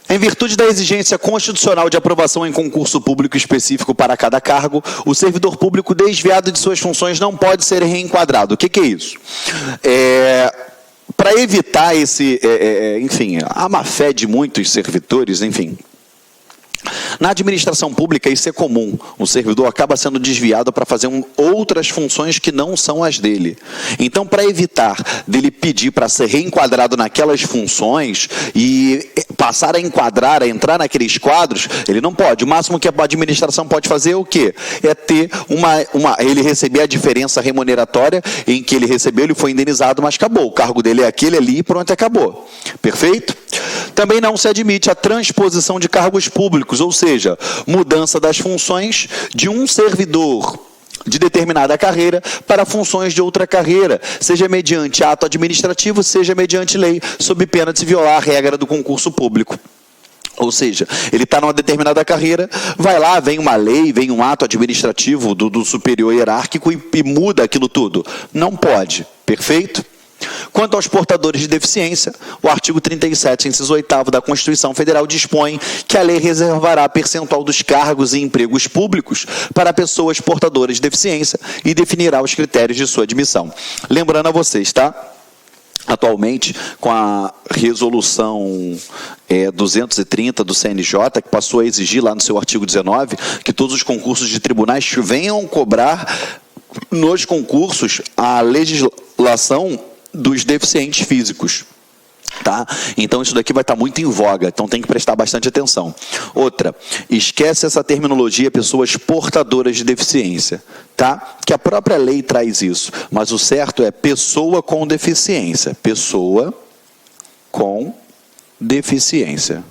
Em virtude da exigência constitucional de aprovação em concurso público específico para cada cargo, o servidor público desviado de suas funções não pode ser reenquadrado. O que é isso? Para evitar a má-fé de muitos servidores, na administração pública isso é comum. O servidor acaba sendo desviado para fazer outras funções que não são as dele. Então, para evitar dele pedir para ser reenquadrado naquelas funções e passar a enquadrar, a entrar naqueles quadros, ele não pode. O máximo que a administração pode fazer é o quê? É ter ele receber a diferença remuneratória em que ele recebeu, ele foi indenizado, mas acabou. O cargo dele é aquele ali e pronto, acabou. Perfeito? Também não se admite a transposição de cargos públicos, ou seja, mudança das funções de um servidor de determinada carreira para funções de outra carreira, seja mediante ato administrativo, seja mediante lei, sob pena de se violar a regra do concurso público. Ou seja, ele está numa determinada carreira, vai lá, vem uma lei, vem um ato administrativo do superior hierárquico e muda aquilo tudo. Não pode. Perfeito? Quanto aos portadores de deficiência, o artigo 37, inciso 8º da Constituição Federal dispõe que a lei reservará percentual dos cargos e empregos públicos para pessoas portadoras de deficiência e definirá os critérios de sua admissão. Lembrando a vocês, tá? Atualmente, com a resolução 230 do CNJ, que passou a exigir lá no seu artigo 19, que todos os concursos de tribunais venham cobrar nos concursos a legislação dos deficientes físicos. Tá? Então isso daqui vai estar muito em voga, então tem que prestar bastante atenção. Outra, esquece essa terminologia pessoas portadoras de deficiência, tá? Que a própria lei traz isso, mas o certo é pessoa com deficiência. Pessoa com deficiência.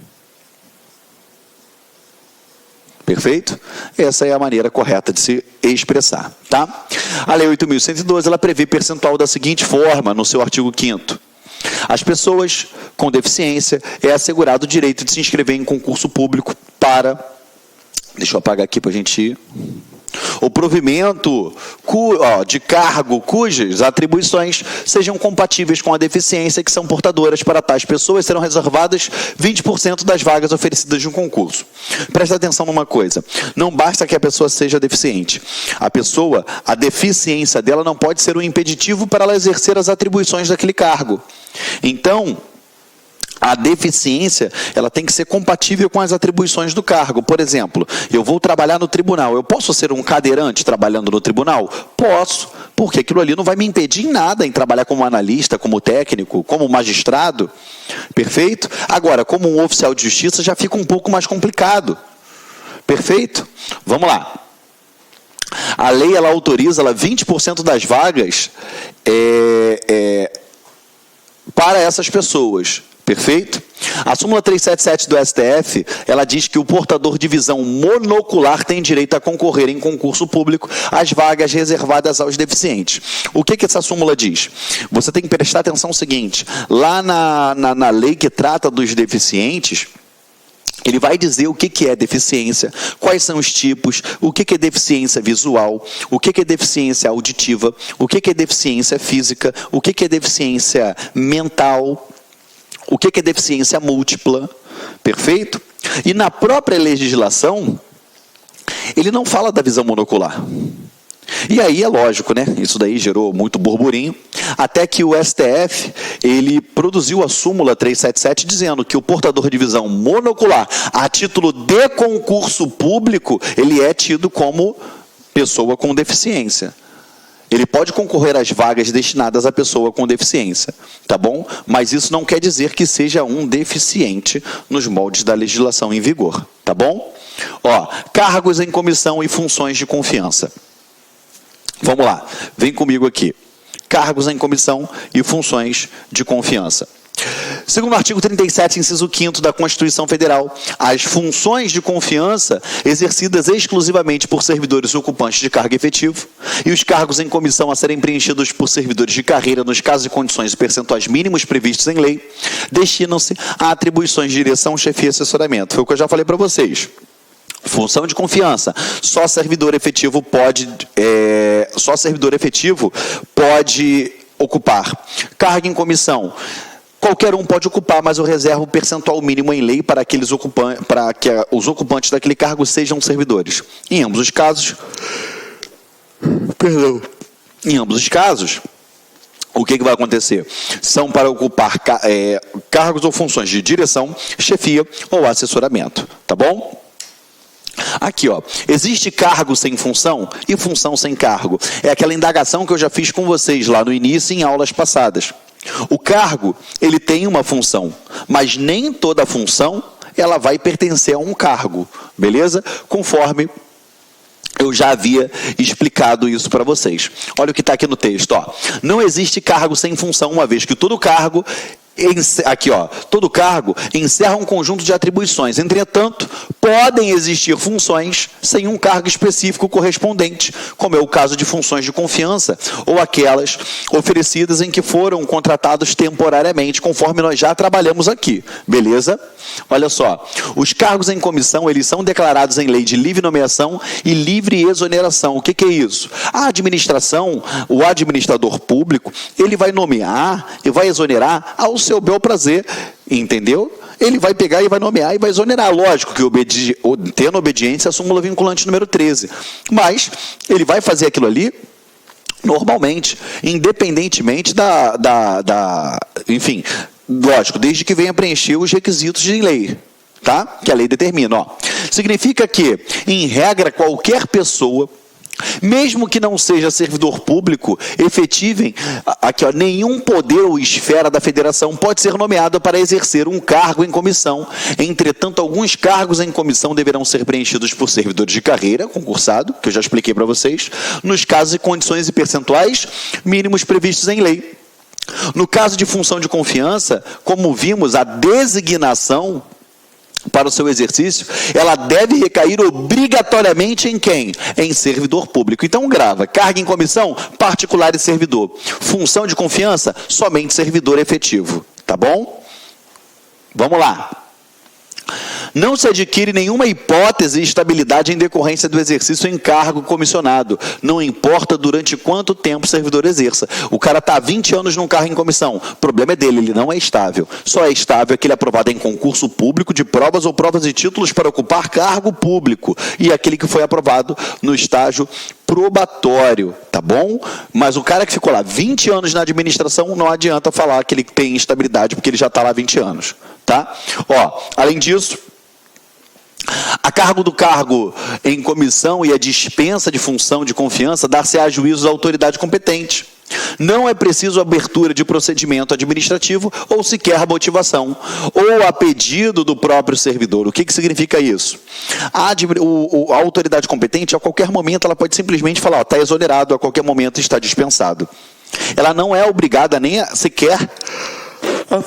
Perfeito? Essa é a maneira correta de se expressar, tá? A Lei 8.112, ela prevê percentual da seguinte forma, no seu artigo 5º. As pessoas com deficiência é assegurado o direito de se inscrever em concurso público para... Deixa eu apagar aqui para a gente ir. O provimento de cargo cujas atribuições sejam compatíveis com a deficiência que são portadoras. Para tais pessoas serão reservadas 20% das vagas oferecidas de um concurso. Presta atenção numa coisa, não basta que a pessoa seja deficiente. A deficiência dela não pode ser um impeditivo para ela exercer as atribuições daquele cargo. Então, a deficiência, ela tem que ser compatível com as atribuições do cargo. Por exemplo, eu vou trabalhar no tribunal. Eu posso ser um cadeirante trabalhando no tribunal? Posso, porque aquilo ali não vai me impedir em nada em trabalhar como analista, como técnico, como magistrado. Perfeito? Agora, como um oficial de justiça, já fica um pouco mais complicado. Perfeito? Vamos lá. A lei, ela autoriza 20% das vagas para essas pessoas. Perfeito? A súmula 377 do STF, ela diz que o portador de visão monocular tem direito a concorrer em concurso público às vagas reservadas aos deficientes. O que essa súmula diz? Você tem que prestar atenção no seguinte, lá na lei que trata dos deficientes, ele vai dizer o que é deficiência, quais são os tipos, o que é deficiência visual, o que é deficiência auditiva, o que é deficiência física, o que é deficiência mental, o que é deficiência múltipla, perfeito? E na própria legislação, ele não fala da visão monocular. E aí é lógico, né? Isso daí gerou muito burburinho, até que o STF, ele produziu a súmula 377 dizendo que o portador de visão monocular, a título de concurso público, ele é tido como pessoa com deficiência. Ele pode concorrer às vagas destinadas à pessoa com deficiência, tá bom? Mas isso não quer dizer que seja um deficiente nos moldes da legislação em vigor, tá bom? Cargos em comissão e funções de confiança. Vamos lá, vem comigo aqui. Cargos em comissão e funções de confiança. Segundo o artigo 37, inciso 5º da Constituição Federal, as funções de confiança exercidas exclusivamente por servidores ocupantes de cargo efetivo e os cargos em comissão a serem preenchidos por servidores de carreira nos casos e condições e percentuais mínimos previstos em lei, destinam-se a atribuições de direção, chefia e assessoramento. Foi o que eu já falei para vocês. Função de confiança, só servidor efetivo pode ocupar. Cargo em comissão, qualquer um pode ocupar, mas eu reservo o percentual mínimo em lei para que os ocupantes daquele cargo sejam servidores. Em ambos os casos, o que vai acontecer? São para ocupar cargos ou funções de direção, chefia ou assessoramento, tá bom? Aqui, ó, existe cargo sem função e função sem cargo. É aquela indagação que eu já fiz com vocês lá no início em aulas passadas. O cargo, ele tem uma função, mas nem toda função ela vai pertencer a um cargo, beleza? Conforme eu já havia explicado isso para vocês. Olha o que está aqui no texto, ó. Não existe cargo sem função, uma vez que todo cargo todo cargo encerra um conjunto de atribuições. Entretanto, podem existir funções sem um cargo específico correspondente, como é o caso de funções de confiança ou aquelas oferecidas em que foram contratados temporariamente, conforme nós já trabalhamos aqui. Beleza? Olha só, os cargos em comissão, eles são declarados em lei de livre nomeação e livre exoneração. O que é isso? A administração, o administrador público, ele vai nomear e vai exonerar ao seu bel prazer, entendeu? Ele vai pegar e vai nomear e vai exonerar. Lógico que tendo obediência à súmula vinculante número 13. Mas ele vai fazer aquilo ali normalmente, independentemente enfim, lógico, desde que venha preencher os requisitos de lei, tá? Que a lei determina, ó. Significa que, em regra, qualquer pessoa, mesmo que não seja servidor público, efetivem aqui, ó, nenhum poder ou esfera da federação pode ser nomeado para exercer um cargo em comissão. Entretanto, alguns cargos em comissão deverão ser preenchidos por servidores de carreira, concursado, que eu já expliquei para vocês, nos casos e condições e percentuais mínimos previstos em lei. No caso de função de confiança, como vimos, a designação para o seu exercício, ela deve recair obrigatoriamente em quem? Em servidor público. Então grava, cargo em comissão, particular e servidor. Função de confiança, somente servidor efetivo. Tá bom? Vamos lá. Não se adquire nenhuma hipótese de estabilidade em decorrência do exercício em cargo comissionado. Não importa durante quanto tempo o servidor exerça. O cara está há 20 anos num cargo em comissão. O problema é dele, ele não é estável. Só é estável aquele aprovado em concurso público de provas ou provas e títulos para ocupar cargo público. E aquele que foi aprovado no estágio probatório, tá bom? Mas o cara que ficou lá 20 anos na administração, não adianta falar que ele tem instabilidade, porque ele já está lá há 20 anos, tá? Ó, além disso, a cargo do cargo em comissão e a dispensa de função de confiança dar-se-á juízo à autoridade competente. Não é preciso abertura de procedimento administrativo ou sequer motivação, ou a pedido do próprio servidor. O que significa isso? A autoridade competente, a qualquer momento, ela pode simplesmente falar, está exonerado, a qualquer momento está dispensado. Ela não é obrigada nem sequer a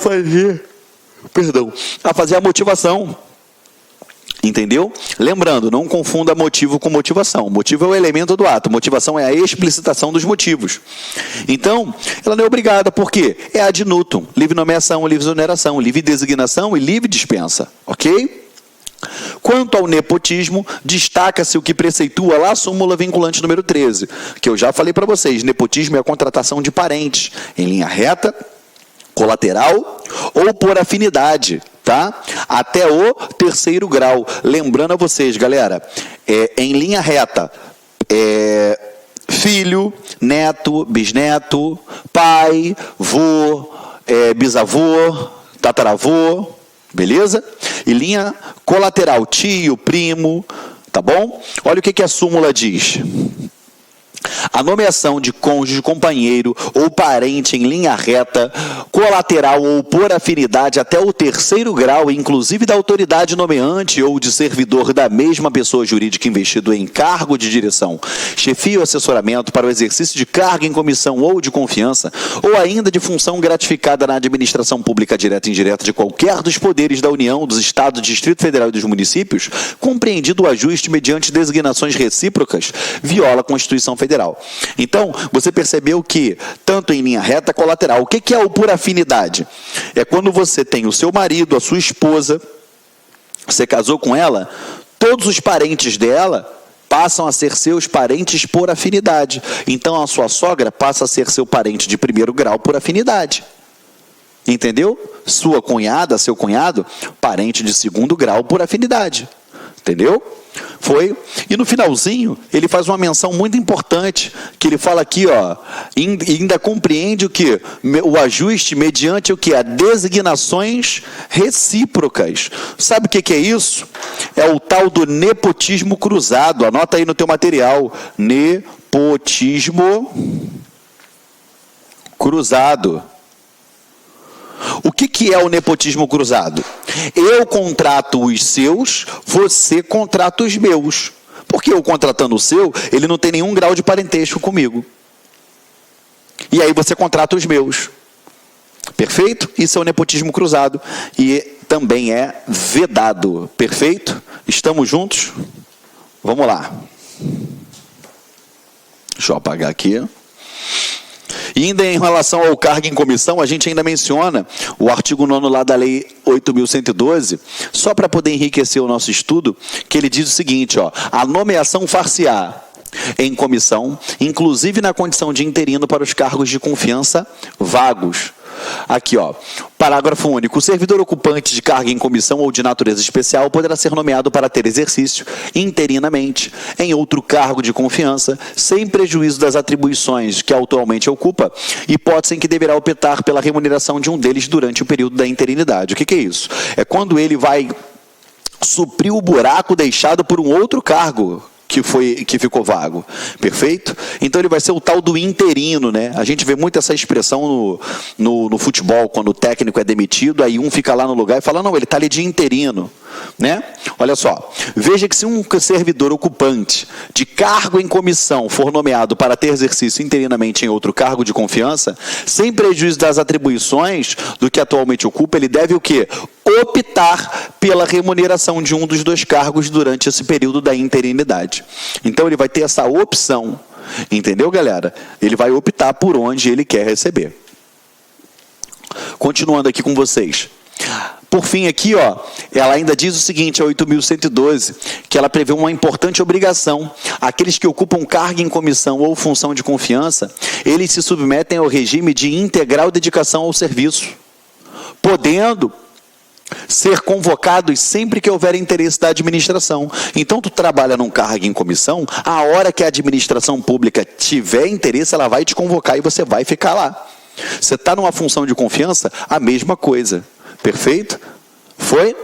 fazer a motivação. Entendeu? Lembrando, não confunda motivo com motivação. Motivo é o elemento do ato, motivação é a explicitação dos motivos. Então, ela não é obrigada, por quê? É ad nutum, livre nomeação, livre exoneração, livre designação e livre dispensa, ok? Quanto ao nepotismo, destaca-se o que preceitua lá a súmula vinculante número 13, que eu já falei para vocês, nepotismo é a contratação de parentes, em linha reta, colateral ou por afinidade, tá? Até o 3º grau. Lembrando a vocês, galera, em linha reta, filho, neto, bisneto, pai, vô, bisavô, tataravô, beleza? E linha colateral, tio, primo, tá bom? Olha o que a súmula diz. A nomeação de cônjuge, companheiro ou parente em linha reta, colateral ou por afinidade até o 3º grau, inclusive da autoridade nomeante ou de servidor da mesma pessoa jurídica investido em cargo de direção, chefia ou assessoramento para o exercício de cargo em comissão ou de confiança, ou ainda de função gratificada na administração pública direta e indireta de qualquer dos poderes da União, dos Estados, do Distrito Federal e dos municípios, compreendido o ajuste mediante designações recíprocas, viola a Constituição Federal. Então, você percebeu que, tanto em linha reta, colateral, o que é o por afinidade? É quando você tem o seu marido, a sua esposa, você casou com ela, todos os parentes dela passam a ser seus parentes por afinidade. Então, a sua sogra passa a ser seu parente de 1º grau por afinidade. Entendeu? Sua cunhada, seu cunhado, parente de segundo grau por afinidade. Entendeu? Foi. E no finalzinho, ele faz uma menção muito importante, que ele fala aqui, ó, ainda compreende o que? O ajuste mediante o que? As designações recíprocas. Sabe o que é isso? É o tal do nepotismo cruzado. Anota aí no teu material. Nepotismo cruzado. O que é o nepotismo cruzado? Eu contrato os seus, você contrata os meus. Porque eu contratando o seu, ele não tem nenhum grau de parentesco comigo. E aí você contrata os meus. Perfeito? Isso é o nepotismo cruzado. E também é vedado. Perfeito? Estamos juntos? Vamos lá. Deixa eu apagar aqui. E ainda em relação ao cargo em comissão, a gente ainda menciona o artigo 9º lá da Lei 8.112, só para poder enriquecer o nosso estudo, que ele diz o seguinte, ó, a nomeação far-se-á em comissão, inclusive na condição de interino para os cargos de confiança vagos. Aqui, ó, parágrafo único. O servidor ocupante de cargo em comissão ou de natureza especial poderá ser nomeado para ter exercício interinamente em outro cargo de confiança, sem prejuízo das atribuições que atualmente ocupa, hipótese em que deverá optar pela remuneração de um deles durante o período da interinidade. O que é isso? É quando ele vai suprir o buraco deixado por um outro cargo que ficou vago, perfeito? Então ele vai ser o tal do interino, né? A gente vê muito essa expressão no futebol, quando o técnico é demitido, aí um fica lá no lugar e fala, não, ele está ali de interino, né? Olha só, veja que se um servidor ocupante de cargo em comissão for nomeado para ter exercício interinamente em outro cargo de confiança, sem prejuízo das atribuições do que atualmente ocupa, ele deve o quê? Optar pela remuneração de um dos dois cargos durante esse período da interinidade. Então ele vai ter essa opção, entendeu, galera? Ele vai optar por onde ele quer receber. Continuando aqui com vocês. Por fim aqui, ó, ela ainda diz o seguinte, a 8.112, que ela prevê uma importante obrigação. Aqueles que ocupam cargo em comissão ou função de confiança, eles se submetem ao regime de integral dedicação ao serviço, podendo ser convocados sempre que houver interesse da administração. Então, tu trabalha num cargo em comissão, a hora que a administração pública tiver interesse, ela vai te convocar e você vai ficar lá. Você está numa função de confiança, a mesma coisa. Perfeito? Foi?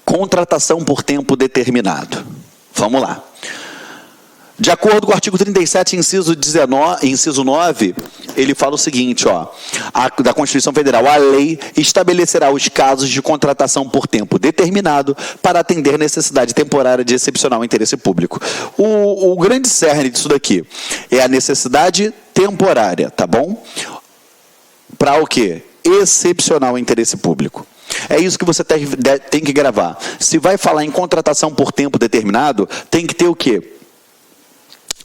Contratação por tempo determinado. Vamos lá. De acordo com o artigo 37, inciso 9, ele fala o seguinte, ó, da Constituição Federal, a lei estabelecerá os casos de contratação por tempo determinado para atender necessidade temporária de excepcional interesse público. O grande cerne disso daqui é a necessidade temporária, tá bom? Para o quê? Excepcional interesse público. É isso que você tem que gravar. Se vai falar em contratação por tempo determinado, tem que ter o quê?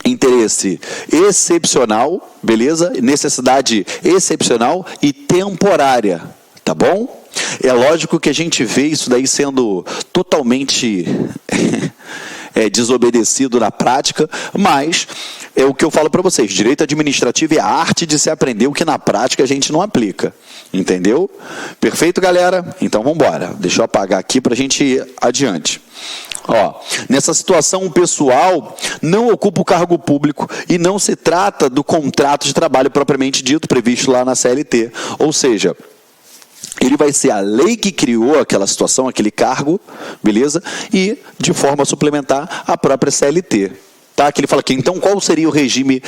Interesse excepcional, beleza? Necessidade excepcional e temporária, tá bom? É lógico que a gente vê isso daí sendo totalmente desobedecido na prática, mas é o que eu falo para vocês, direito administrativo é a arte de se aprender o que na prática a gente não aplica, entendeu? Perfeito, galera? Então vamos embora, deixa eu apagar aqui para a gente ir adiante. Ó, nessa situação, o pessoal não ocupa o cargo público e não se trata do contrato de trabalho propriamente dito, previsto lá na CLT. Ou seja, ele vai ser a lei que criou aquela situação, aquele cargo, beleza? E, de forma suplementar, a própria CLT. Tá? Que ele fala aqui, então qual seria o regime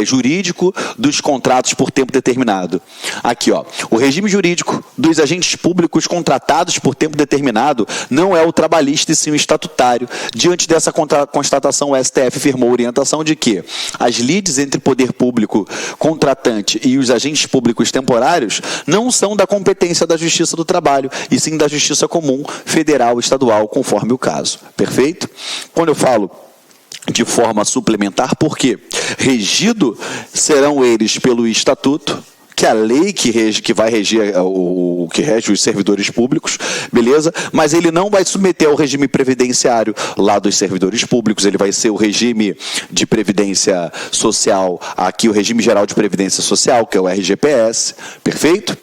jurídico dos contratos por tempo determinado? Aqui, ó, o regime jurídico dos agentes públicos contratados por tempo determinado não é o trabalhista e sim o estatutário. Diante dessa constatação, o STF firmou a orientação de que as lides entre poder público contratante e os agentes públicos temporários não são da competência da Justiça do Trabalho, e sim da Justiça Comum, Federal, Estadual, conforme o caso. Perfeito? Quando eu falo de forma suplementar, porque regido serão eles pelo Estatuto, que é a lei que vai reger que rege os servidores públicos, beleza? Mas ele não vai submeter ao regime previdenciário lá dos servidores públicos, ele vai ser o regime de previdência social, aqui o regime geral de previdência social, que é o RGPS, perfeito?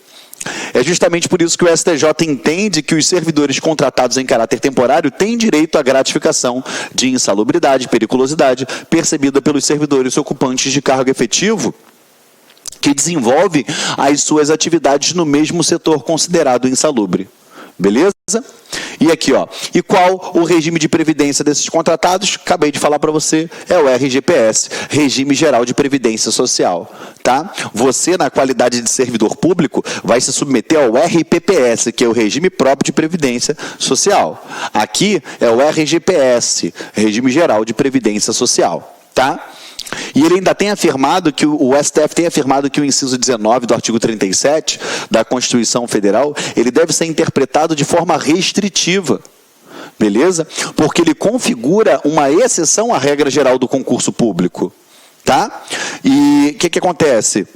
É justamente por isso que o STJ entende que os servidores contratados em caráter temporário têm direito à gratificação de insalubridade, periculosidade, percebida pelos servidores ocupantes de cargo efetivo que desenvolvem as suas atividades no mesmo setor considerado insalubre. Beleza? E aqui, ó, e qual o regime de previdência desses contratados? Acabei de falar para você, é o RGPS, Regime Geral de Previdência Social, tá? Você, na qualidade de servidor público, vai se submeter ao RPPS, que é o Regime Próprio de Previdência Social. Aqui é o RGPS, Regime Geral de Previdência Social, tá? E ele ainda tem afirmado que o STF tem afirmado que o inciso 19 do artigo 37 da Constituição Federal, ele deve ser interpretado de forma restritiva, beleza? Porque ele configura uma exceção à regra geral do concurso público, tá? E o que acontece?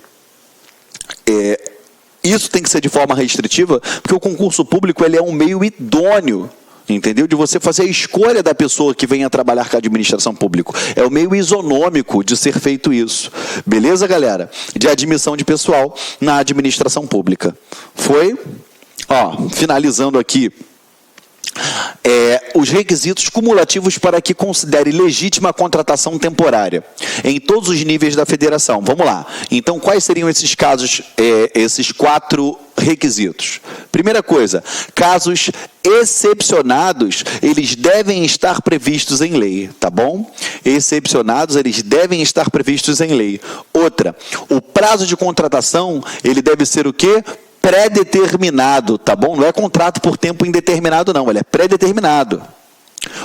Isso tem que ser de forma restritiva, porque o concurso público ele é um meio idôneo, entendeu? De você fazer a escolha da pessoa que venha trabalhar com a administração pública. É o meio isonômico de ser feito isso. Beleza, galera? De admissão de pessoal na administração pública. Foi? Ó, finalizando aqui. Os requisitos cumulativos para que considere legítima a contratação temporária em todos os níveis da federação. Vamos lá. Então, quais seriam esses casos, esses 4 requisitos? Primeira coisa, casos excepcionados, eles devem estar previstos em lei, tá bom? Excepcionados, eles devem estar previstos em lei. Outra, o prazo de contratação, ele deve ser o quê? Pré-determinado, tá bom? Não é contrato por tempo indeterminado, não, ele é pré-determinado.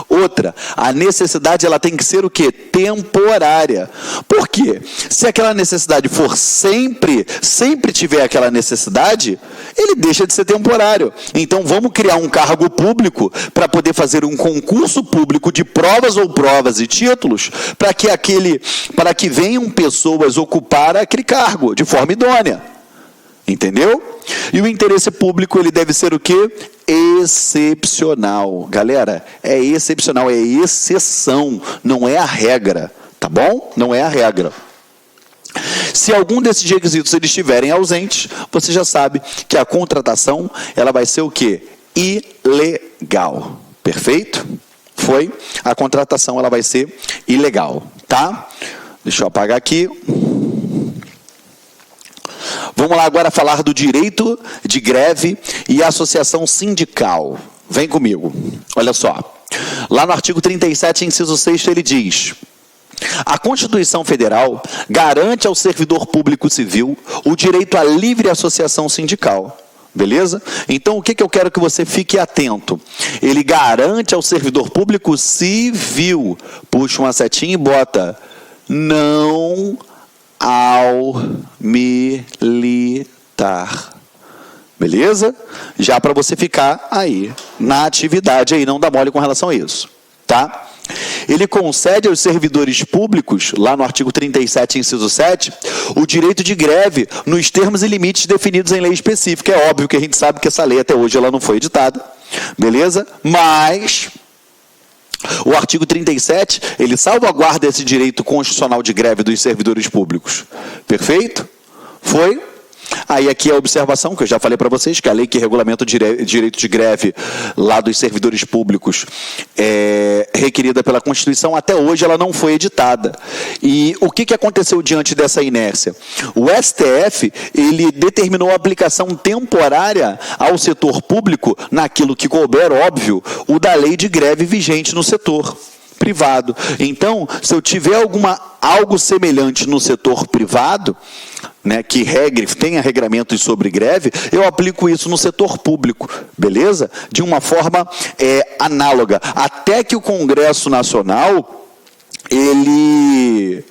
Outra, a necessidade ela tem que ser o quê? Temporária. Por quê? Se aquela necessidade for sempre tiver aquela necessidade, ele deixa de ser temporário. Então vamos criar um cargo público para poder fazer um concurso público de provas ou provas e títulos para que venham pessoas ocupar aquele cargo de forma idônea. Entendeu? E o interesse público, ele deve ser o quê? Excepcional. Galera, é excepcional, é exceção, não é a regra, tá bom? Não é a regra. Se algum desses requisitos eles estiverem ausentes, você já sabe que a contratação, ela vai ser o quê? Ilegal. Perfeito? Foi? A contratação, ela vai ser ilegal, tá? Deixa eu apagar aqui. Vamos lá agora falar do direito de greve e associação sindical. Vem comigo. Olha só. Lá no artigo 37, inciso 6º, ele diz: a Constituição Federal garante ao servidor público civil o direito à livre associação sindical. Beleza? Então, o que eu quero que você fique atento? Ele garante ao servidor público civil. Puxa uma setinha e bota: não ao militar. Beleza? Já para você ficar aí, na atividade aí, não dá mole com relação a isso. Tá? Ele concede aos servidores públicos, lá no artigo 37, inciso 7, o direito de greve nos termos e limites definidos em lei específica. É óbvio que a gente sabe que essa lei até hoje ela não foi editada. Beleza? Mas o artigo 37, ele salvaguarda esse direito constitucional de greve dos servidores públicos. Perfeito? Foi? Aí aqui a observação que eu já falei para vocês, que a lei que regulamenta o direito de greve lá dos servidores públicos requerida pela Constituição, até hoje ela não foi editada. E o que aconteceu diante dessa inércia? O STF, ele determinou a aplicação temporária ao setor público naquilo que couber, óbvio, o da lei de greve vigente no setor privado. Então, se eu tiver algo semelhante no setor privado, né, que tenha regramentos sobre greve, eu aplico isso no setor público, beleza? De uma forma análoga, até que o Congresso Nacional ele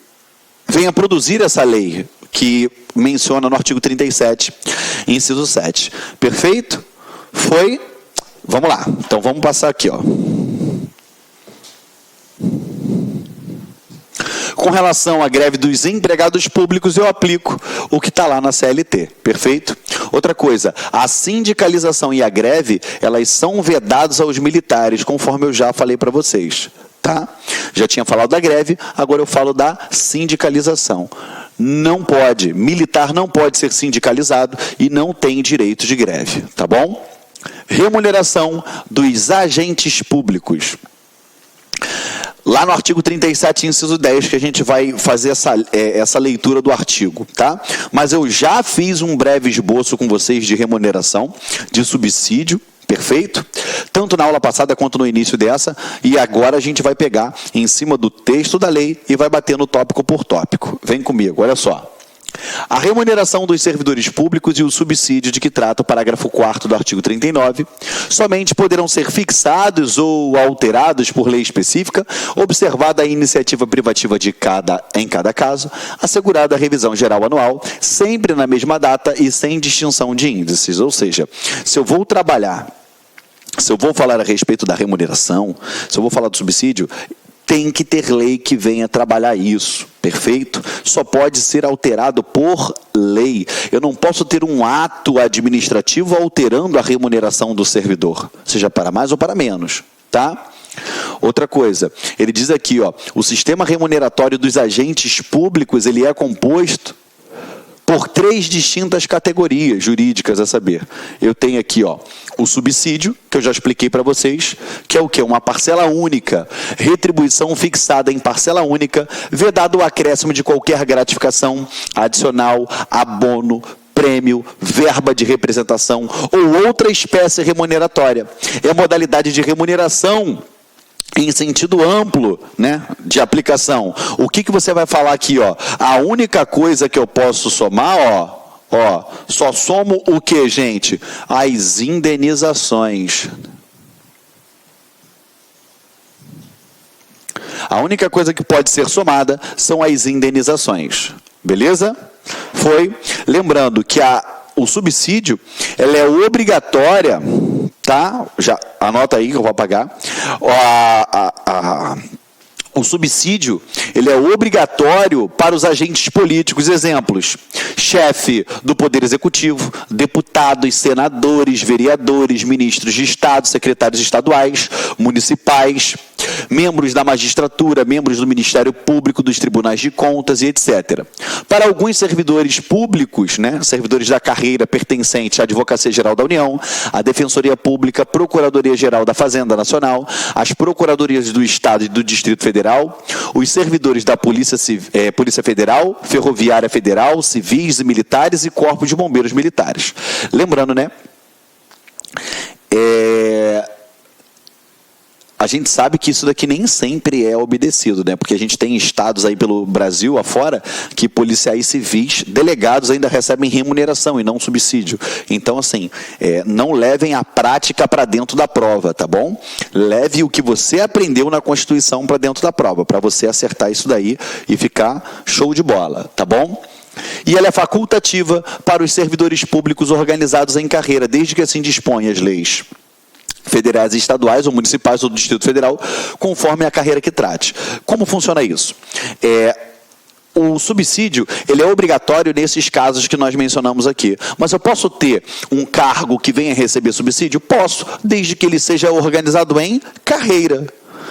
venha produzir essa lei que menciona no artigo 37, inciso 7. Perfeito? Foi? Vamos lá. Então vamos passar aqui, ó. Com relação à greve dos empregados públicos, eu aplico o que está lá na CLT, perfeito? Outra coisa, a sindicalização e a greve, elas são vedadas aos militares, conforme eu já falei para vocês, tá? Já tinha falado da greve, agora eu falo da sindicalização. Não pode, militar não pode ser sindicalizado e não tem direito de greve, tá bom? Remuneração dos agentes públicos. Lá no artigo 37, inciso 10, que a gente vai fazer essa leitura do artigo, tá? Mas eu já fiz um breve esboço com vocês de remuneração, de subsídio, perfeito? Tanto na aula passada quanto no início dessa, e agora a gente vai pegar em cima do texto da lei e vai bater no tópico por tópico. Vem comigo, olha só. A remuneração dos servidores públicos e o subsídio de que trata o parágrafo 4º do artigo 39 somente poderão ser fixados ou alterados por lei específica, observada a iniciativa privativa em cada caso, assegurada a revisão geral anual, sempre na mesma data e sem distinção de índices. Ou seja, se eu vou trabalhar, se eu vou falar a respeito da remuneração, se eu vou falar do subsídio, tem que ter lei que venha trabalhar isso, perfeito? Só pode ser alterado por lei. Eu não posso ter um ato administrativo alterando a remuneração do servidor, seja para mais ou para menos, tá? Outra coisa, ele diz aqui, ó, o sistema remuneratório dos agentes públicos, ele é composto por 3 distintas categorias jurídicas, a saber. Eu tenho aqui, ó, o subsídio, que eu já expliquei para vocês, que é o quê? Uma parcela única, retribuição fixada em parcela única, vedado o acréscimo de qualquer gratificação adicional, abono, prêmio, verba de representação ou outra espécie remuneratória. É a modalidade de remuneração em sentido amplo, né, de aplicação. O que você vai falar aqui, ó? A única coisa que eu posso somar, ó, só somo o que, gente? As indenizações. A única coisa que pode ser somada são as indenizações. Beleza? Foi. Lembrando que o subsídio, ela é obrigatória, tá? Já anota aí que eu vou apagar. O subsídio, ele é obrigatório para os agentes políticos. Exemplos: chefe do Poder Executivo, deputados, senadores, vereadores, ministros de Estado, secretários estaduais, municipais, membros da magistratura, membros do Ministério Público, dos tribunais de contas e etc. Para alguns servidores públicos, né, servidores da carreira pertencente à Advocacia Geral da União, à Defensoria Pública, Procuradoria Geral da Fazenda Nacional, às Procuradorias do Estado e do Distrito Federal, os servidores da Polícia Federal, Ferroviária Federal, civis e militares e Corpo de Bombeiros Militares. Lembrando, né, a gente sabe que isso daqui nem sempre é obedecido, né? Porque a gente tem estados aí pelo Brasil afora que policiais civis, delegados, ainda recebem remuneração e não subsídio. Então, assim, não levem a prática para dentro da prova, tá bom? Leve o que você aprendeu na Constituição para dentro da prova, para você acertar isso daí e ficar show de bola, tá bom? E ela é facultativa para os servidores públicos organizados em carreira, desde que assim dispõem as leis federais e estaduais, ou municipais, ou do Distrito Federal, conforme a carreira que trate. Como funciona isso? O subsídio, ele é obrigatório nesses casos que nós mencionamos aqui. Mas eu posso ter um cargo que venha receber subsídio? Posso, desde que ele seja organizado em carreira.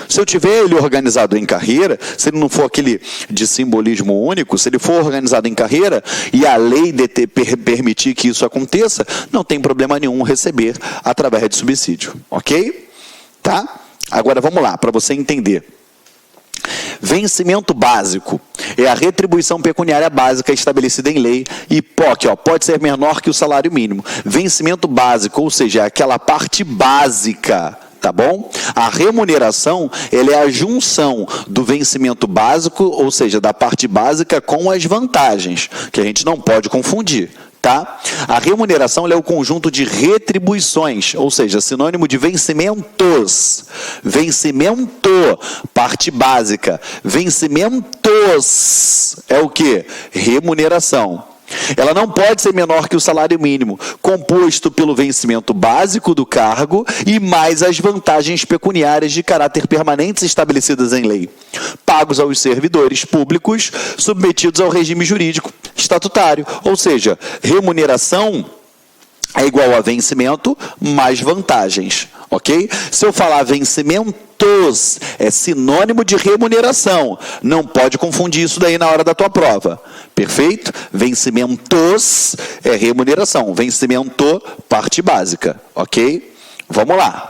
Se eu tiver ele organizado em carreira, se ele não for aquele de simbolismo único, se ele for organizado em carreira e a lei permitir que isso aconteça, não tem problema nenhum receber através de subsídio, ok? Tá? Agora vamos lá, para você entender. Vencimento básico é a retribuição pecuniária básica estabelecida em lei e pode ser menor que o salário mínimo. Vencimento básico, ou seja, é aquela parte básica, tá bom? A remuneração, ela é a junção do vencimento básico, ou seja, da parte básica com as vantagens, que a gente não pode confundir, tá? A remuneração, ela é o conjunto de retribuições, ou seja, sinônimo de vencimentos. Vencimento, parte básica. Vencimentos é o quê? Remuneração. Ela não pode ser menor que o salário mínimo, composto pelo vencimento básico do cargo e mais as vantagens pecuniárias de caráter permanentes estabelecidas em lei, pagos aos servidores públicos submetidos ao regime jurídico estatutário. Ou seja, remuneração é igual a vencimento mais vantagens, ok? Se eu falar vencimentos, é sinônimo de remuneração. Não pode confundir isso daí na hora da tua prova. Perfeito? Vencimentos é remuneração. Vencimento, parte básica, ok? Vamos lá.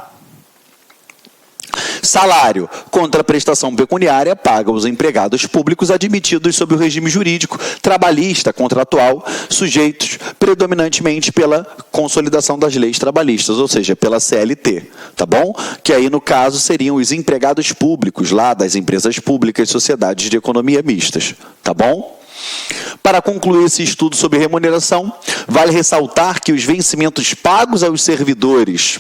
Salário, contra prestação pecuniária, paga os empregados públicos admitidos sob o regime jurídico, trabalhista, contratual, sujeitos predominantemente pela consolidação das leis trabalhistas, ou seja, pela CLT, tá bom? Que aí, no caso, seriam os empregados públicos lá das empresas públicas e sociedades de economia mistas, tá bom? Para concluir esse estudo sobre remuneração, vale ressaltar que os vencimentos pagos aos servidores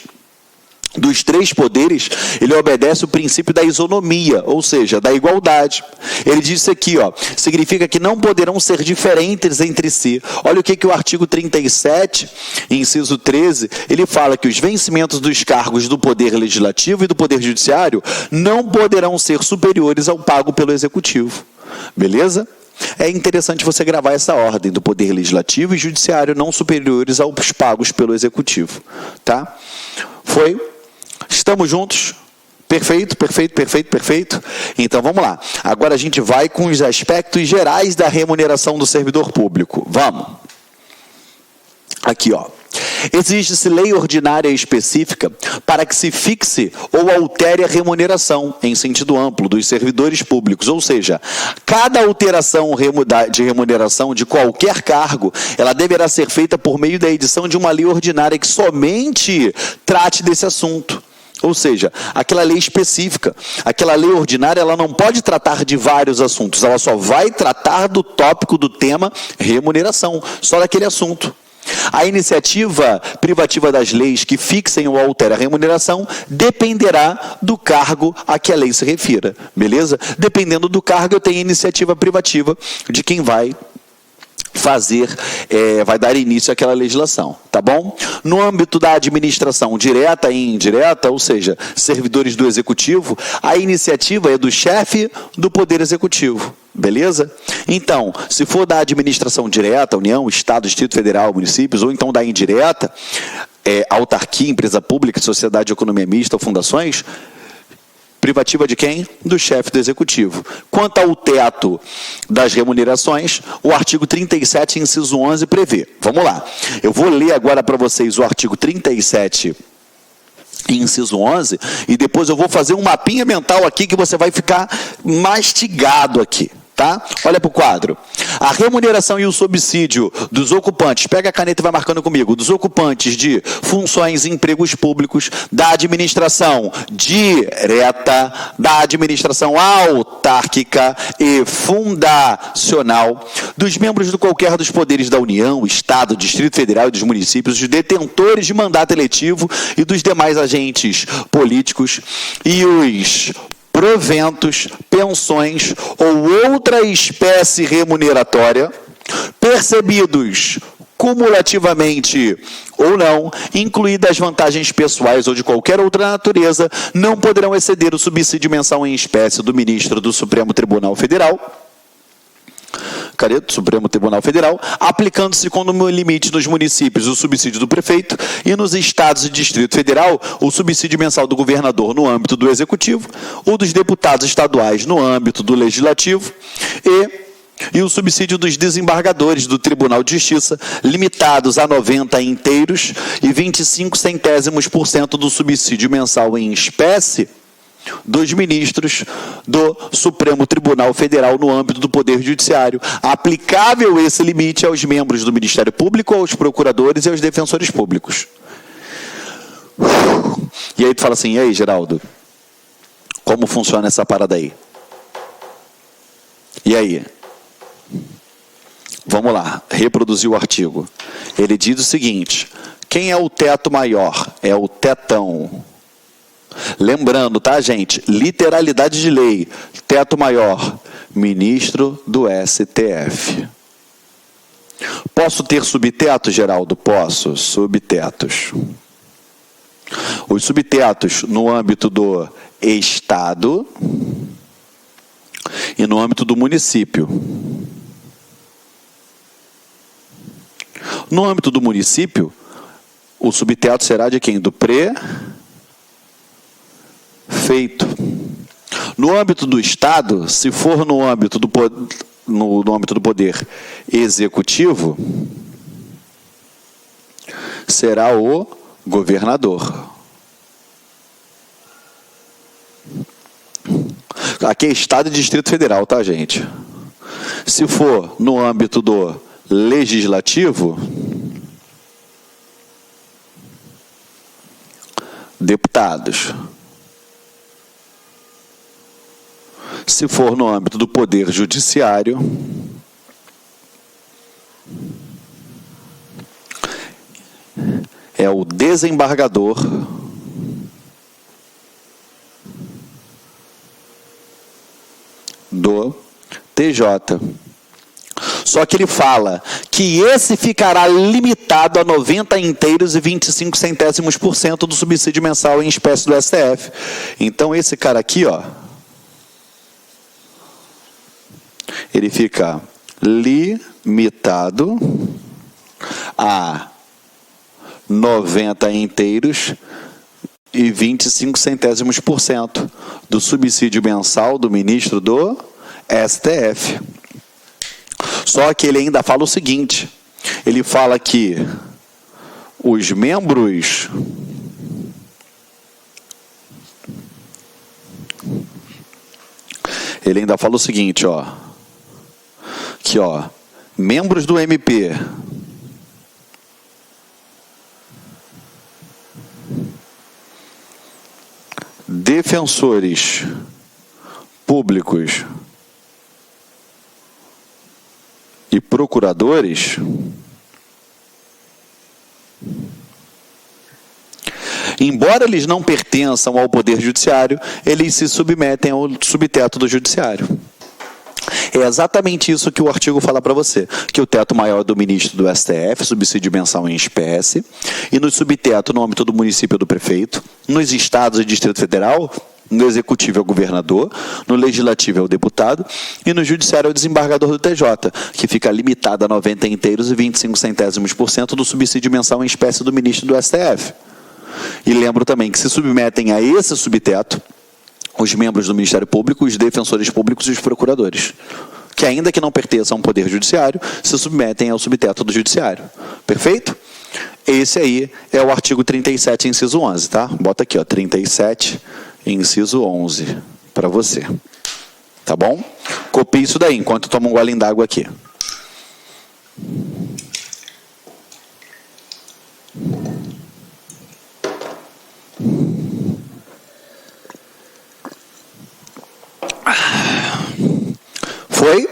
dos três poderes, ele obedece o princípio da isonomia, ou seja, da igualdade. Ele diz aqui, ó, significa que não poderão ser diferentes entre si. Olha o que o artigo 37, inciso 13, ele fala que os vencimentos dos cargos do Poder Legislativo e do Poder Judiciário não poderão ser superiores ao pago pelo Executivo. Beleza? É interessante você gravar essa ordem do Poder Legislativo e Judiciário não superiores aos pagos pelo Executivo. Tá? Foi? Estamos juntos? Perfeito, perfeito, perfeito, perfeito. Então, vamos lá. Agora a gente vai com os aspectos gerais da remuneração do servidor público. Vamos. Aqui, ó. Existe-se lei ordinária específica para que se fixe ou altere a remuneração, em sentido amplo, dos servidores públicos. Ou seja, cada alteração de remuneração de qualquer cargo, ela deverá ser feita por meio da edição de uma lei ordinária que somente trate desse assunto. Ou seja, aquela lei específica, aquela lei ordinária, ela não pode tratar de vários assuntos, ela só vai tratar do tópico do tema remuneração, só daquele assunto. A iniciativa privativa das leis que fixem ou alterem a remuneração dependerá do cargo a que a lei se refira, beleza? Dependendo do cargo, eu tenho a iniciativa privativa de quem vai vai dar início àquela legislação, tá bom? No âmbito da administração direta e indireta, ou seja, servidores do Executivo, a iniciativa é do chefe do Poder Executivo, beleza? Então, se for da administração direta, União, Estado, Distrito Federal, municípios, ou então da indireta, autarquia, empresa pública, sociedade de economia mista ou fundações, privativa de quem? Do chefe do Executivo. Quanto ao teto das remunerações, o artigo 37, inciso 11, prevê. Vamos lá. Eu vou ler agora para vocês o artigo 37, inciso 11, e depois eu vou fazer um mapinha mental aqui que você vai ficar mastigado aqui. Tá? Olha para o quadro. A remuneração e o subsídio dos ocupantes, pega a caneta e vai marcando comigo, dos ocupantes de funções e empregos públicos, da administração direta, da administração autárquica e fundacional, dos membros de qualquer dos poderes da União, Estado, Distrito Federal e dos municípios, dos detentores de mandato eletivo e dos demais agentes políticos e os proventos, pensões ou outra espécie remuneratória, percebidos cumulativamente ou não, incluídas vantagens pessoais ou de qualquer outra natureza, não poderão exceder o subsídio mensal em espécie do ministro do Supremo Tribunal Federal, Supremo Tribunal Federal, aplicando-se como limite nos municípios o subsídio do prefeito e nos estados e Distrito Federal o subsídio mensal do governador no âmbito do Executivo, o dos deputados estaduais no âmbito do Legislativo e o subsídio dos desembargadores do Tribunal de Justiça, limitados a 90 inteiros e 25% do subsídio mensal em espécie dos ministros do Supremo Tribunal Federal no âmbito do Poder Judiciário. Aplicável esse limite aos membros do Ministério Público, aos procuradores e aos defensores públicos. E aí tu fala assim, e aí, Geraldo? Como funciona essa parada aí? E aí? Vamos lá, reproduzir o artigo. Ele diz o seguinte, quem é o teto maior? É o tetão. Lembrando, tá, gente? Literalidade de lei. Teto maior, ministro do STF. Posso ter subteto, Geraldo? Posso. Subtetos. Os subtetos no âmbito do Estado e no âmbito do município. No âmbito do município, o subteto será de quem? Do prefeito. No âmbito do Estado, se for no âmbito do poder executivo, será o governador. Aqui é Estado e Distrito Federal, tá, gente? Se for no âmbito do legislativo, deputados. Se for no âmbito do poder judiciário, é o desembargador do TJ. Só que ele fala que esse ficará limitado a 90 inteiros e 25 centésimos por cento do subsídio mensal em espécie do STF. Então esse cara aqui, ó, ele fica limitado a 90 inteiros e 25 centésimos por cento do subsídio mensal do ministro do STF. Só que ele ainda fala o seguinte, ele fala que os membros ele ainda fala o seguinte, ó, que ó, membros do MP defensores públicos e procuradores embora eles não pertençam ao Poder Judiciário, eles se submetem ao subteto do Judiciário. É exatamente isso que o artigo fala para você, que o teto maior é do ministro do STF, subsídio mensal em espécie, e no subteto no âmbito do município do prefeito, nos estados e Distrito Federal, no executivo é o governador, no legislativo é o deputado, e no judiciário é o desembargador do TJ, que fica limitado a 90 inteiros e 25 centésimos por cento do subsídio mensal em espécie do ministro do STF. E lembro também que se submetem a esse subteto os membros do Ministério Público, os defensores públicos e os procuradores, que ainda que não pertençam ao Poder Judiciário, se submetem ao subteto do Judiciário. Perfeito? Esse aí é o artigo 37, inciso 11, tá? Bota aqui, ó, 37, inciso 11, para você. Tá bom? Copie isso daí, enquanto eu tomo um golinho d'água aqui. Foi?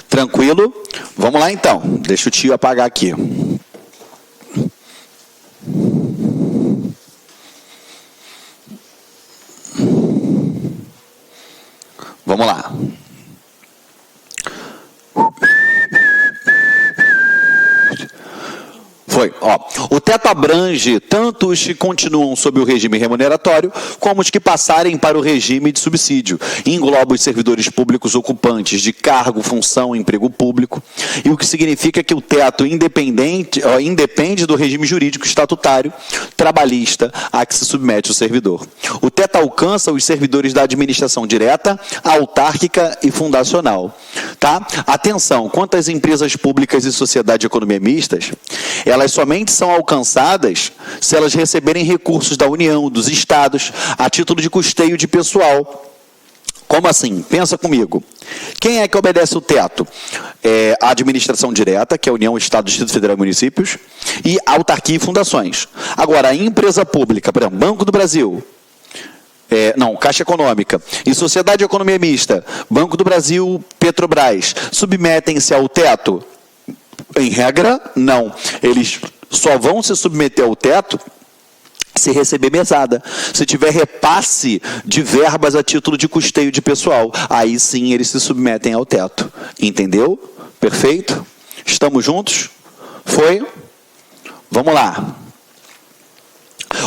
Tranquilo? Vamos lá então. Deixa o tio apagar aqui. Vamos lá. Foi. Ó, o teto abrange tanto os que continuam sob o regime remuneratório, como os que passarem para o regime de subsídio. Engloba os servidores públicos ocupantes de cargo, função, emprego público, e o que significa que o teto independe do regime jurídico estatutário trabalhista a que se submete o servidor. O teto alcança os servidores da administração direta, autárquica e fundacional. Tá? Atenção, quanto às empresas públicas e sociedade de economia mistas, elas somente são alcançadas se elas receberem recursos da União, dos Estados, a título de custeio de pessoal. Como assim? Pensa comigo. Quem é que obedece o teto? A administração direta, que é a União, Estado, Distrito Federal e Municípios, e autarquia e fundações. Agora, a empresa pública, por exemplo, Banco do Brasil, Caixa Econômica e Sociedade de Economia Mista, Banco do Brasil, Petrobras, submetem-se ao teto? Em regra, não. Eles só vão se submeter ao teto se receber mesada. Se tiver repasse de verbas a título de custeio de pessoal, aí sim eles se submetem ao teto. Entendeu? Perfeito? Estamos juntos? Foi? Vamos lá.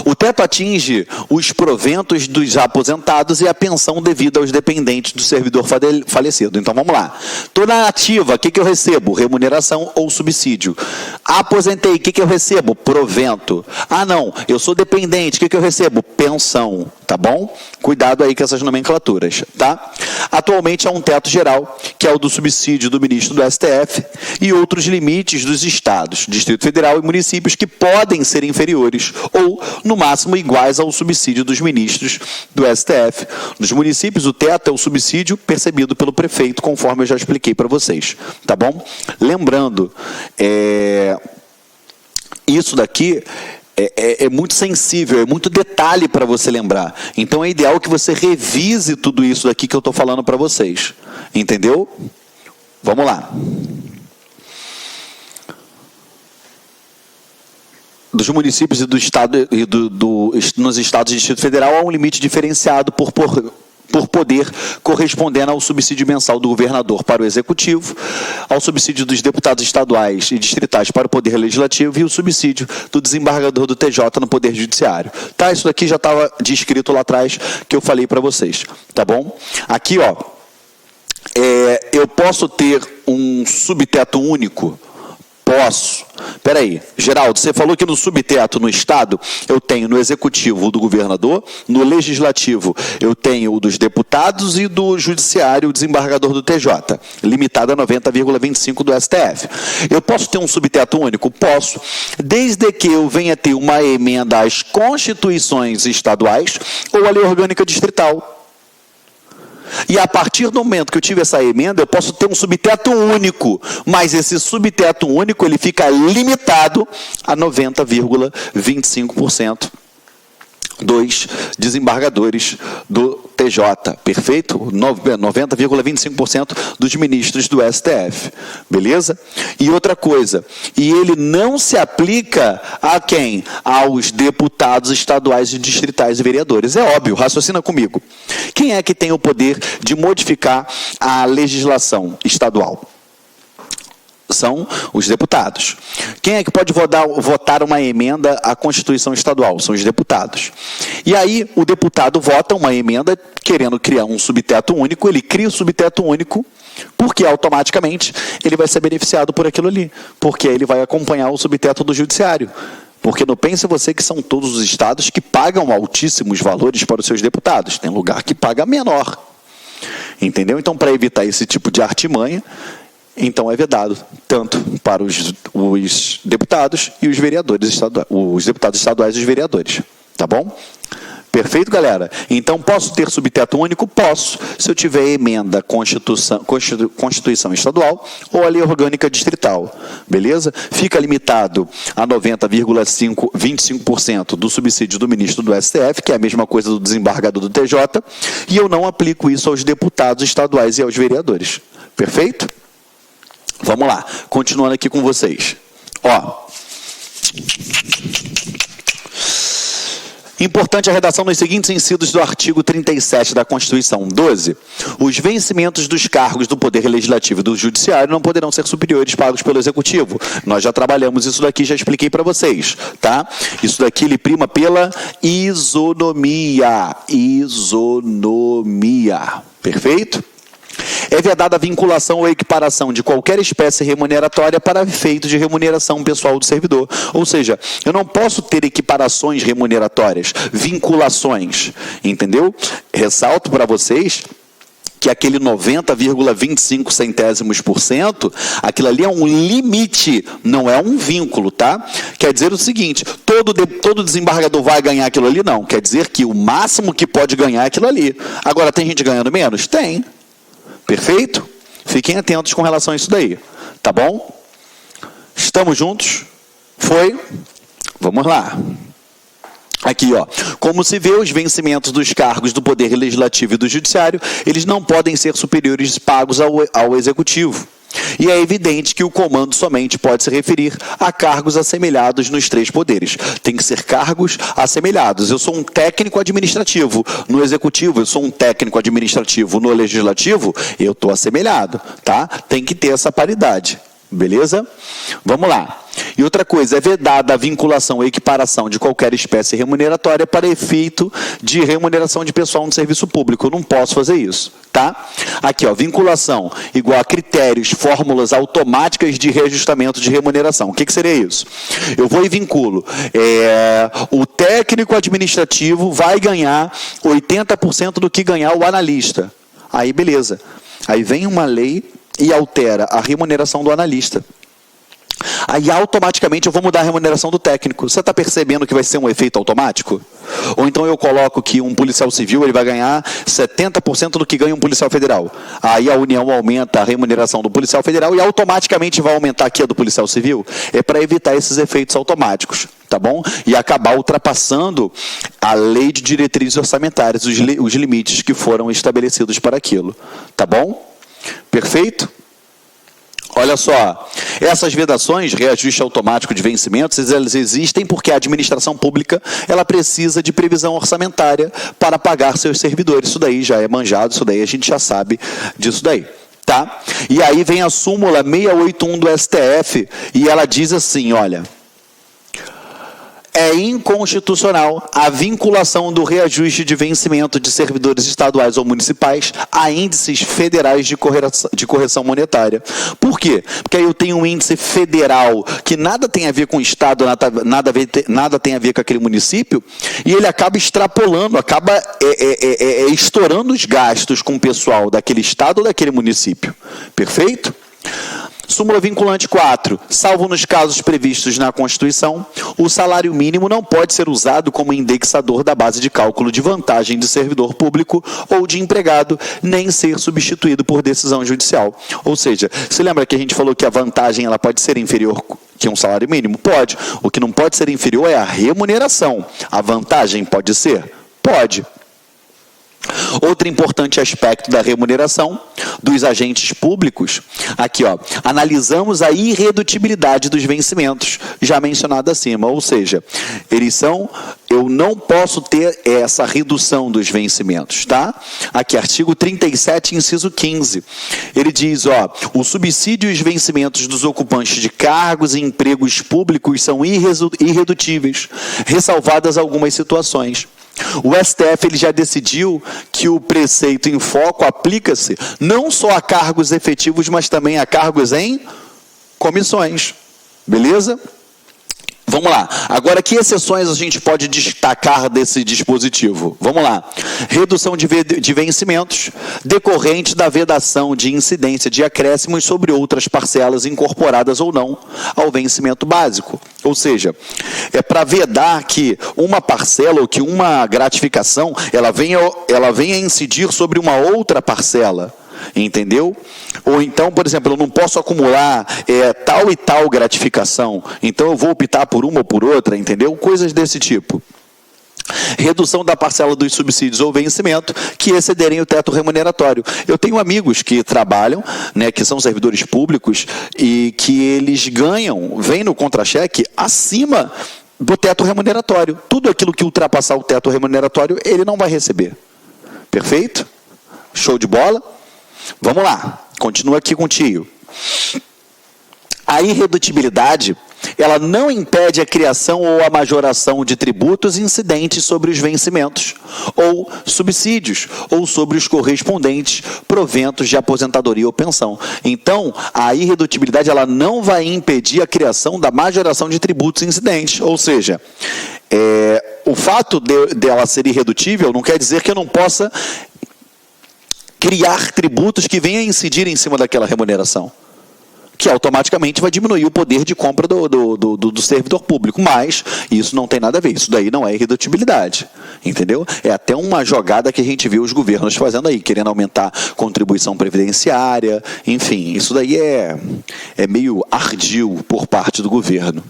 O teto atinge os proventos dos aposentados e a pensão devida aos dependentes do servidor falecido. Então, vamos lá. Estou na ativa, o que eu recebo? Remuneração ou subsídio. Aposentei, o que eu recebo? Provento. Ah, não, eu sou dependente, o que eu recebo? Pensão, tá bom? Cuidado aí com essas nomenclaturas, tá? Atualmente há um teto geral, que é o do subsídio do ministro do STF, e outros limites dos estados, Distrito Federal e municípios que podem ser inferiores ou, no máximo, iguais ao subsídio dos ministros do STF. Nos municípios, o teto é o subsídio percebido pelo prefeito, conforme eu já expliquei para vocês, tá bom? Lembrando, isso daqui é muito sensível, é muito detalhe para você lembrar. Então, é ideal que você revise tudo isso daqui que eu estou falando para vocês. Entendeu? Vamos lá. Dos municípios e do estado nos estados do Distrito Federal há um limite diferenciado por poder correspondendo ao subsídio mensal do governador para o executivo, ao subsídio dos deputados estaduais e distritais para o poder legislativo e o subsídio do desembargador do TJ no poder judiciário. Tá? Isso daqui já estava descrito lá atrás que eu falei para vocês, tá bom? Aqui, ó, eu posso ter um subteto único? Posso. Espera aí, Geraldo, você falou que no subteto no Estado eu tenho no Executivo o do governador, no Legislativo eu tenho o dos deputados e do Judiciário o desembargador do TJ, limitado a 90,25 do STF. Eu posso ter um subteto único? Posso, desde que eu venha ter uma emenda às constituições estaduais ou à lei orgânica distrital. E a partir do momento que eu tive essa emenda, eu posso ter um subteto único, mas esse subteto único ele fica limitado a 90,25% dos desembargadores do TJ, perfeito? 90,25% dos ministros do STF, beleza? E outra coisa, e ele não se aplica a quem? Aos deputados estaduais e distritais e vereadores. É óbvio, raciocina comigo. Quem é que tem o poder de modificar a legislação estadual? São os deputados. Quem é que pode votar uma emenda à Constituição Estadual? São os deputados. E aí, o deputado vota uma emenda querendo criar um subteto único, ele cria o subteto único, porque automaticamente ele vai ser beneficiado por aquilo ali, porque ele vai acompanhar o subteto do judiciário. Porque não pense você que são todos os estados que pagam altíssimos valores para os seus deputados. Tem lugar que paga menor. Entendeu? Então, para evitar esse tipo de artimanha, então é vedado tanto para os deputados e os vereadores estaduais, os deputados estaduais e os vereadores, tá bom? Perfeito, galera? Então, posso ter subteto único? Posso, se eu tiver emenda à Constituição Estadual ou a lei orgânica distrital, beleza? Fica limitado a 90,25% do subsídio do ministro do STF, que é a mesma coisa do desembargador do TJ, e eu não aplico isso aos deputados estaduais e aos vereadores. Perfeito? Vamos lá, continuando aqui com vocês. Ó. Importante a redação nos seguintes incisos do artigo 37 da Constituição. 12. Os vencimentos dos cargos do Poder Legislativo e do Judiciário não poderão ser superiores pagos pelo Executivo. Nós já trabalhamos isso daqui, já expliquei para vocês, tá? Isso daqui ele prima pela isonomia. Isonomia. Perfeito? É vedada a vinculação ou equiparação de qualquer espécie remuneratória para efeito de remuneração pessoal do servidor. Ou seja, eu não posso ter equiparações remuneratórias, vinculações, entendeu? Ressalto para vocês que aquele 90,25%, aquilo ali é um limite, não é um vínculo, tá? Quer dizer o seguinte, todo desembargador vai ganhar aquilo ali? Não. Quer dizer que o máximo que pode ganhar é aquilo ali. Agora, tem gente ganhando menos? Tem. Perfeito? Fiquem atentos com relação a isso daí. Tá bom? Estamos juntos? Foi? Vamos lá. Aqui, ó. Como se vê, os vencimentos dos cargos do Poder Legislativo e do Judiciário, eles não podem ser superiores pagos ao Executivo. E é evidente que o comando somente pode se referir a cargos assemelhados nos três poderes. Tem que ser cargos assemelhados. Eu sou um técnico administrativo no Executivo, eu sou um técnico administrativo no Legislativo, eu estou assemelhado, tá? Tem que ter essa paridade, Beleza? Vamos lá. E outra coisa, é vedada a vinculação ou equiparação de qualquer espécie remuneratória para efeito de remuneração de pessoal no serviço público. Eu não posso fazer isso, tá? Aqui, ó, vinculação igual a critérios, fórmulas automáticas de reajustamento de remuneração. O que seria isso? Eu vou e vinculo. O técnico administrativo vai ganhar 80% do que ganhar o analista. Aí, beleza. Aí vem uma lei e altera a remuneração do analista. Aí automaticamente eu vou mudar a remuneração do técnico. Você está percebendo que vai ser um efeito automático? Ou então eu coloco que um policial civil ele vai ganhar 70% do que ganha um policial federal. Aí a União aumenta a remuneração do policial federal e automaticamente vai aumentar aqui a do policial civil. É para evitar esses efeitos automáticos, tá bom? E acabar ultrapassando a lei de diretrizes orçamentárias, os limites que foram estabelecidos para aquilo. Tá bom? Perfeito? Olha só, essas vedações, reajuste automático de vencimentos, elas existem porque a administração pública ela precisa de previsão orçamentária para pagar seus servidores. Isso daí já é manjado, isso daí a gente já sabe disso daí. Tá? E aí vem a súmula 681 do STF e ela diz assim, olha... É inconstitucional a vinculação do reajuste de vencimento de servidores estaduais ou municipais a índices federais de correção monetária. Por quê? Porque aí eu tenho um índice federal que nada tem a ver com o estado, nada tem a ver com aquele município, e ele acaba extrapolando, acaba estourando os gastos com o pessoal daquele estado ou daquele município. Perfeito? Súmula vinculante 4. Salvo nos casos previstos na Constituição, o salário mínimo não pode ser usado como indexador da base de cálculo de vantagem de servidor público ou de empregado, nem ser substituído por decisão judicial. Ou seja, se lembra que a gente falou que a vantagem ela pode ser inferior que um salário mínimo? Pode. O que não pode ser inferior é a remuneração. A vantagem pode ser? Pode. Outro importante aspecto da remuneração dos agentes públicos, aqui ó, analisamos a irredutibilidade dos vencimentos, já mencionado acima, ou seja, eu não posso ter essa redução dos vencimentos, tá? Aqui, artigo 37, inciso 15, ele diz, ó, o subsídio e os vencimentos dos ocupantes de cargos e empregos públicos são irredutíveis, ressalvadas algumas situações. O STF ele já decidiu que o preceito em foco aplica-se não só a cargos efetivos, mas também a cargos em comissões. Beleza? Vamos lá. Agora, que exceções a gente pode destacar desse dispositivo? Vamos lá. Redução de vencimentos decorrente da vedação de incidência de acréscimos sobre outras parcelas incorporadas ou não ao vencimento básico. Ou seja, é para vedar que uma parcela ou que uma gratificação ela venha a incidir sobre uma outra parcela. Entendeu? Ou então, por exemplo, eu não posso acumular tal e tal gratificação, então eu vou optar por uma ou por outra, entendeu? Coisas desse tipo. Redução da parcela dos subsídios ou vencimento que excederem o teto remuneratório. Eu tenho amigos que trabalham, né, que são servidores públicos e que eles ganham, vem no contra-cheque acima do teto remuneratório. Tudo aquilo que ultrapassar o teto remuneratório, ele não vai receber. Perfeito? Show de bola? Vamos lá, continua aqui contigo. A irredutibilidade, ela não impede a criação ou a majoração de tributos incidentes sobre os vencimentos, ou subsídios, ou sobre os correspondentes proventos de aposentadoria ou pensão. Então, a irredutibilidade ela não vai impedir a criação da majoração de tributos incidentes, ou seja, o fato dela ser irredutível não quer dizer que eu não possa criar tributos que venham a incidir em cima daquela remuneração, que automaticamente vai diminuir o poder de compra do servidor público, mas isso não tem nada a ver, isso daí não é irredutibilidade, entendeu? É até uma jogada que a gente viu os governos fazendo aí, querendo aumentar contribuição previdenciária, enfim, isso daí é meio ardil por parte do governo.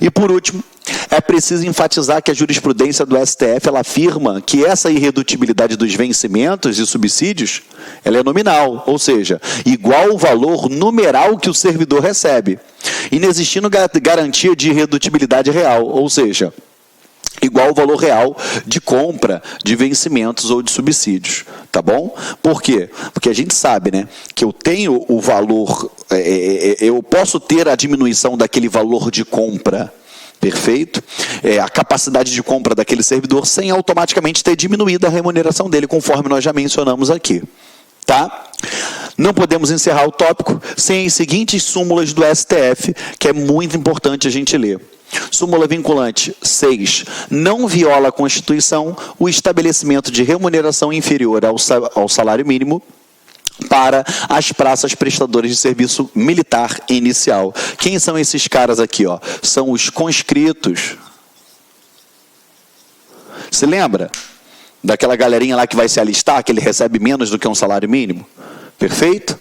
E por último, é preciso enfatizar que a jurisprudência do STF ela afirma que essa irredutibilidade dos vencimentos e subsídios ela é nominal, ou seja, igual ao valor numeral que o servidor recebe, inexistindo garantia de irredutibilidade real, ou seja, igual ao valor real de compra de vencimentos ou de subsídios, tá bom? Por quê? Porque a gente sabe, né, que eu tenho o valor, eu posso ter a diminuição daquele valor de compra, perfeito? A capacidade de compra daquele servidor sem automaticamente ter diminuído a remuneração dele, conforme nós já mencionamos aqui, tá? Não podemos encerrar o tópico sem as seguintes súmulas do STF, que é muito importante a gente ler. Súmula vinculante 6. Não viola a Constituição o estabelecimento de remuneração inferior ao salário mínimo para as praças prestadoras de serviço militar inicial. Quem são esses caras aqui, ó? São os conscritos. Se lembra daquela galerinha lá que vai se alistar, que ele recebe menos do que um salário mínimo? Perfeito?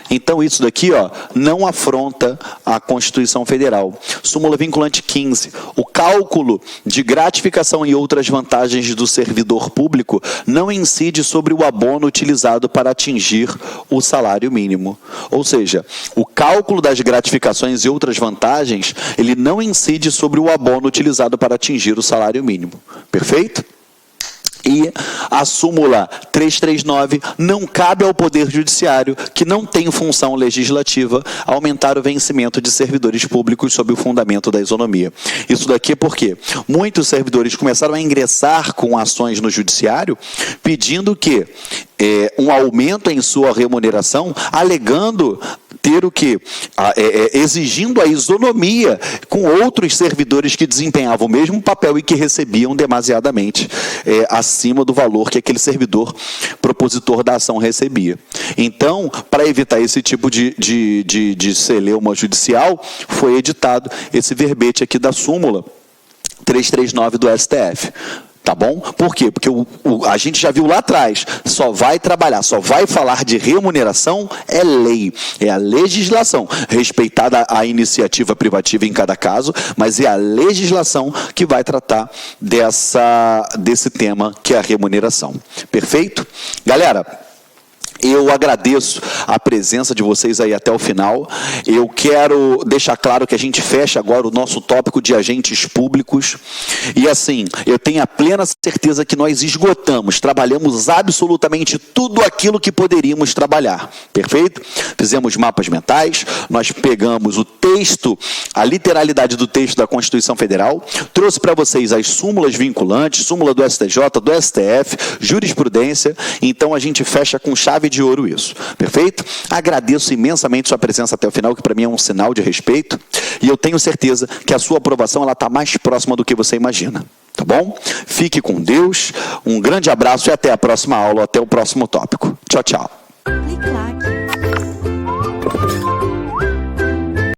Então, isso daqui, ó, não afronta a Constituição Federal. Súmula vinculante 15. O cálculo de gratificação e outras vantagens do servidor público não incide sobre o abono utilizado para atingir o salário mínimo. Ou seja, o cálculo das gratificações e outras vantagens, ele não incide sobre o abono utilizado para atingir o salário mínimo. Perfeito? E a súmula 339 não cabe ao Poder Judiciário, que não tem função legislativa, aumentar o vencimento de servidores públicos sob o fundamento da isonomia. Isso daqui é porque muitos servidores começaram a ingressar com ações no Judiciário, pedindo que um aumento em sua remuneração, alegando ter o quê? Exigindo a isonomia com outros servidores que desempenhavam o mesmo papel e que recebiam demasiadamente acima do valor que aquele servidor propositor da ação recebia. Então, para evitar esse tipo de celeuma judicial, foi editado esse verbete aqui da súmula 339 do STF. Tá bom? Por quê? Porque a gente já viu lá atrás, só vai trabalhar, só vai falar de remuneração, é lei, é a legislação, respeitada a iniciativa privativa em cada caso, mas é a legislação que vai tratar desse tema, que é a remuneração. Perfeito? Galera, eu agradeço a presença de vocês aí até o final. Eu quero deixar claro que a gente fecha agora o nosso tópico de agentes públicos. E assim, eu tenho a plena certeza que nós esgotamos, trabalhamos absolutamente tudo aquilo que poderíamos trabalhar. Perfeito? Fizemos mapas mentais, nós pegamos o texto, a literalidade do texto da Constituição Federal, trouxe para vocês as súmulas vinculantes, súmula do STJ, do STF, jurisprudência. Então a gente fecha com chave de ouro isso, perfeito? Agradeço imensamente sua presença até o final, que para mim é um sinal de respeito, e eu tenho certeza que a sua aprovação ela está mais próxima do que você imagina, tá bom? Fique com Deus, um grande abraço e até a próxima aula, até o próximo tópico. Tchau, tchau.